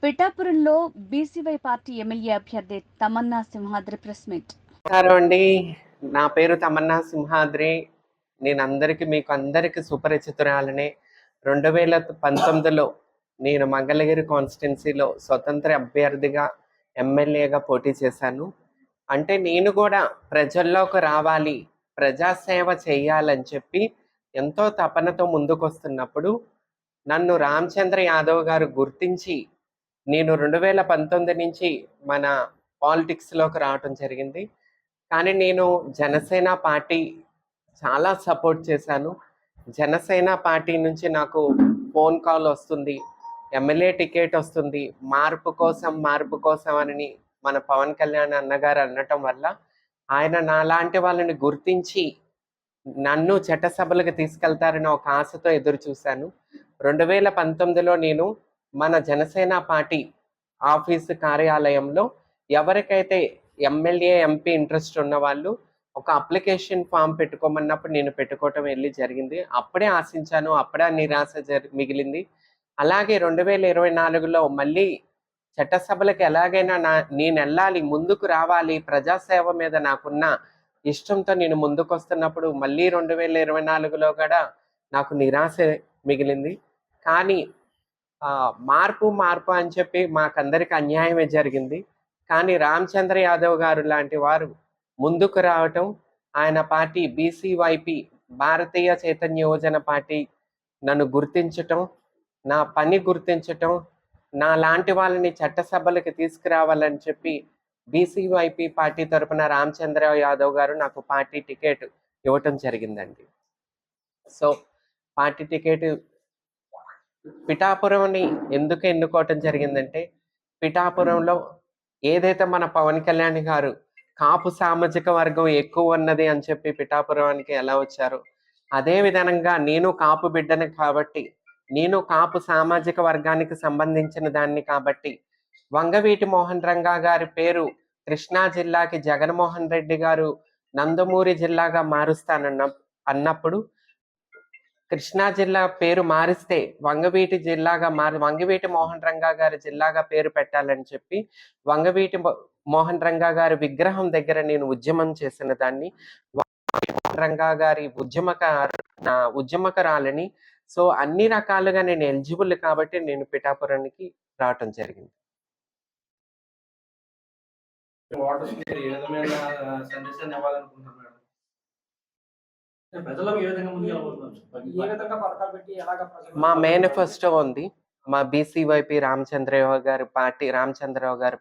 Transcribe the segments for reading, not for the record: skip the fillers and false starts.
పిఠాపురంలో BCY party MLA అభ్యర్థి Tamannaah Simhadri press meet. నమస్కారం అండి. నా పేరు తమన్నా సింహాద్రి. మీకు అందరికీ సుపరిచితురాలనే. 2019లో నేను మంగళగిరి కాన్స్టిట్యున్సీలో స్వతంత్ర అభ్యర్థిగా ఎమ్మెల్యేగా పోటీ చేశాను. అంటే నేను కూడా ప్రజల్లోకి రావాలి, ప్రజాసేవ చేయాలని చెప్పి ఎంతో తపనతో ముందుకొస్తున్నప్పుడు నన్ను రామచంద్ర యాదవ్ గారు గుర్తించి నేను 2019 నుంచి మన పాలిటిక్స్లోకి రావటం జరిగింది. కానీ నేను జనసేన పార్టీ చాలా సపోర్ట్ చేశాను. జనసేన పార్టీ నుంచి నాకు ఫోన్ కాల్ వస్తుంది, ఎమ్మెల్యే టికెట్ వస్తుంది, మార్పు కోసం అని మన పవన్ కళ్యాణ్ అన్నగారు అనటం వల్ల ఆయన నాలాంటి వాళ్ళని గుర్తించి నన్ను చట్టసభలకు తీసుకెళ్తారని ఒక ఆశతో ఎదురు చూశాను. 2019లో నేను మన జనసేన పార్టీ ఆఫీసు కార్యాలయంలో ఎవరికైతే ఎమ్మెల్యే ఎంపీ ఇంట్రెస్ట్ ఉన్న వాళ్ళు ఒక అప్లికేషన్ ఫామ్ పెట్టుకోమన్నప్పుడు నేను పెట్టుకోవటం జరిగింది. అప్పుడే ఆశించాను, అప్పుడే నిరాశ మిగిలింది. అలాగే 2024లో మళ్ళీ చట్టసభలకు ఎలాగైనా నేను వెళ్ళాలి, ముందుకు రావాలి, ప్రజాసేవ మీద నాకున్న ఇష్టంతో నేను ముందుకు వస్తున్నప్పుడు మళ్ళీ 2024లో కూడా నాకు నిరాశ మిగిలింది. కానీ మార్పు అని చెప్పి మాకందరికి అన్యాయమే జరిగింది. కానీ రామచంద్ర యాదవ్ గారు లాంటి వారు ముందుకు రావటం, ఆయన పార్టీ బీసీవైపీ భారతీయ చైతన్య యోజన పార్టీ నన్ను గుర్తించటం, నా పని గుర్తించటం, నా లాంటి వాళ్ళని చట్టసభలకు తీసుకురావాలని చెప్పి బీసీవైపీ పార్టీ తరఫున రామచంద్ర యాదవ్ గారు నాకు పార్టీ టికెట్ ఇవ్వటం జరిగిందండి. సో పార్టీ టికెట్ పిఠాపురంని ఎందుకు ఎన్నుకోవటం జరిగిందంటే, పిఠాపురంలో ఏదైతే మన పవన్ కళ్యాణ్ గారు కాపు సామాజిక వర్గం ఎక్కువ ఉన్నది అని చెప్పి పిఠాపురానికి ఎలా వచ్చారు, అదే విధంగా నేను కాపు బిడ్డని కాబట్టి, నేను కాపు సామాజిక వర్గానికి సంబంధించిన దాన్ని కాబట్టి వంగవీటి మోహన్ రంగా గారి పేరు కృష్ణా జిల్లాకి జగన్మోహన్ రెడ్డి గారు నందమూరి జిల్లాగా అన్నప్పుడు కృష్ణా జిల్లా పేరు మారిస్తే వంగవీటి జిల్లాగా వంగవీటి మోహన్ రంగా గారి జిల్లాగా పేరు పెట్టాలని చెప్పి వంగవీటి మోహన్ రంగా గారి విగ్రహం దగ్గర నేను ఉద్యమం చేసిన దాన్ని, రంగా గారి ఉద్యమకరాలని. సో అన్ని రకాలుగా నేను ఎలిజిబుల్ కాబట్టి నేను పిఠాపురానికి రావటం జరిగింది. మా మేనిఫెస్టో ఉంది, మా బీసీవైపీ రామచంద్రరావు గారి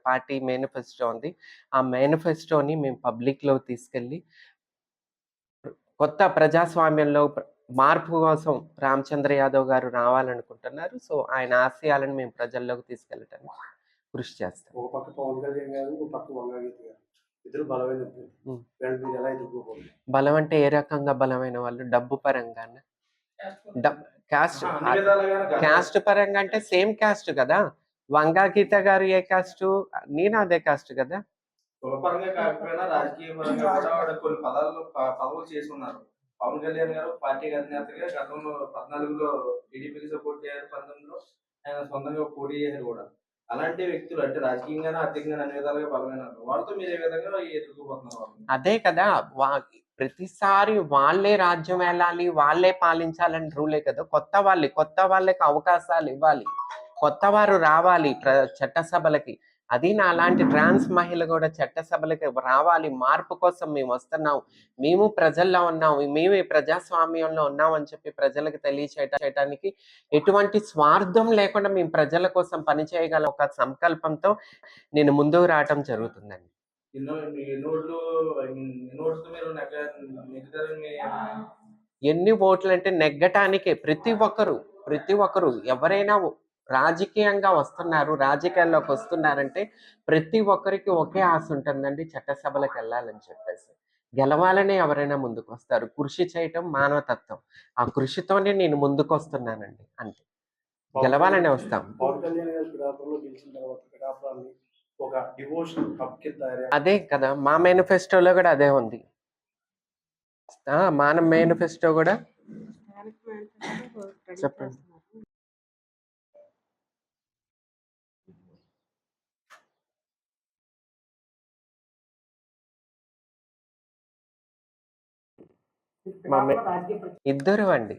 పార్టీ మేనిఫెస్టో ఉంది. ఆ మేనిఫెస్టోని మేము పబ్లిక్లో తీసుకెళ్ళి కొత్త ప్రజాస్వామ్యంలో మార్పు కోసం రామచంద్ర యాదవ్ గారు రావాలనుకుంటున్నారు. సో ఆయన ఆశయాలను మేము ప్రజల్లోకి తీసుకెళ్ళటానికి కృషి చేస్తాం. బలం అంటే ఏ రకంగా బలమైన వాళ్ళు? డబ్బు పరంగా, క్యాస్ట్ పరంగా అంటే సేమ్ క్యాస్ట్ కదా. వంగా గీత గారు ఏ క్యాస్ట్, నేను అదే క్యాస్ట్ కదా. కులపరంగా కాకపోయినా రాజకీయ పరంగా కూడా కొన్ని పదవులు చేసి ఉన్నారు. పవన్ కళ్యాణ్ గారు పార్టీ అధినేతగా గతంలో 14లో టీడీపీకి సపోర్ట్ చేశారు, 19లో ఆయన సొంతంగా పోటీ చేశారు కూడా. అలాంటి వ్యక్తులు అంటే రాజకీయంగానే ఆర్థికంగా అన్ని విధాలుగా బలమైన వాళ్ళతో మీరు ఏ విధంగా ఎదుర్కోబోతున్నారు? అదే కదా, ప్రతిసారి వాళ్ళే రాజ్యం వెళ్ళాలి, వాళ్ళే పాలించాలని రూలే కదా. కొత్త వాళ్ళకి అవకాశాలు ఇవ్వాలి, కొత్త వారు రావాలి చట్టసభలకి. అది నా లాంటి ట్రాన్స్ మహిళ కూడా చట్టసభలకి రావాలి. మార్పు కోసం మేము వస్తున్నాం, మేము ప్రజల్లో ఉన్నాం, మేము ఈ ప్రజాస్వామ్యంలో ఉన్నాం అని చెప్పి ప్రజలకు తెలియచేయటానికి ఎటువంటి స్వార్థం లేకుండా మేము ప్రజల కోసం పనిచేయగల ఒక సంకల్పంతో నేను ముందుకు రావటం జరుగుతుందండి. ఎన్ని ఓట్లు అంటే నెగ్గటానికే ప్రతి ఒక్కరు ఎవరైనా రాజకీయంగా వస్తున్నారు, రాజకీయాల్లోకి వస్తున్నారంటే ప్రతి ఒక్కరికి ఒకే ఆశ ఉంటుందండి, చట్టసభలకు వెళ్ళాలని చెప్పేసి. గెలవాలనే ఎవరైనా ముందుకు వస్తారు. కృషి చేయటం మానవతత్వం, ఆ కృషితోనే నేను ముందుకు వస్తున్నానండి. అంతే, గెలవాలనే వస్తాం. అదే కదా మా మేనిఫెస్టోలో కూడా అదే ఉంది. మన మేనిఫెస్టో కూడా చెప్పండి. ఇద్దరు అండి.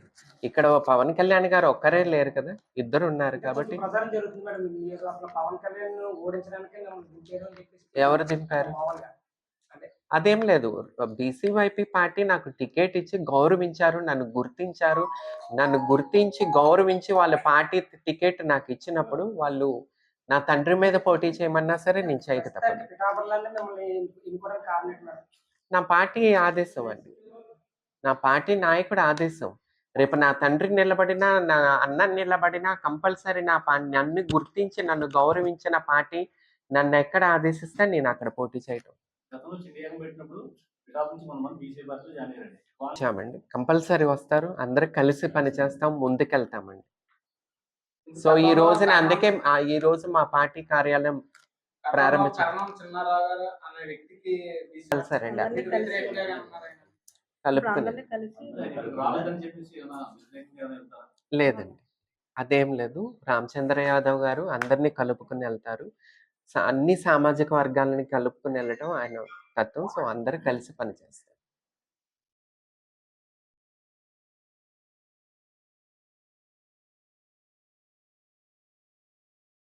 ఇక్కడ పవన్ కళ్యాణ్ గారు ఒక్కరే లేరు కదా, ఇద్దరు ఉన్నారు కాబట్టి. ప్రచారం జరుగుతుంది మేడం ఈ నియోజకవర్గంలో అసలు పవన్ కళ్యాణ్ ఓడించడానికి మిమ్మల్ని దింపారు అని చెప్పేసి ఎవరు దింపారు? మామూలుగా అంటే అదేం లేదు. బీసీవైపీ పార్టీ నాకు టికెట్ ఇచ్చి గౌరవించారు, నన్ను గుర్తించి గౌరవించి వాళ్ళ పార్టీ టికెట్ నాకు ఇచ్చినప్పుడు వాళ్ళు నా తండ్రి మీద పోటీ చేయమన్నా సరే నేను చేయక తప్పదు. పిఠాపురంలోనే మిమ్మల్ని ఎన్నుకోవడానికి కారణం ఏంటి మేడం? నా పార్టీ ఆదేశం అండి, నా పార్టీ నాయకుడు ఆదేశం. రేపు నా తండ్రి నిలబడినా, నా అన్న నిలబడినా కంపల్సరీ నన్ను గుర్తించి నన్ను గౌరవించిన పార్టీ నన్ను ఎక్కడ ఆదేశిస్తే నేను అక్కడ పోటీ చేయటం. వచ్చామండి, కంపల్సరీ వస్తారు, అందరు కలిసి పని చేస్తాం, ముందుకెళ్తామండి. సో ఈ రోజున అందుకే ఈ రోజు మా పార్టీ కార్యాలయం ప్రారంభించారు. కరణం చిన్నారావు గారు అనే వ్యక్తికి సరేండి, వ్యతిరేకంగా ఉన్నారు ఆయన. కలుపుకుని లేదండి, అదేం లేదు. రామచంద్ర యాదవ్ గారు అందరినీ కలుపుకుని వెళ్తారు, అన్ని సామాజిక వర్గాలని కలుపుకుని వెళ్ళటం ఆయన తత్వం. సో అందరూ కలిసి పనిచేస్తారు.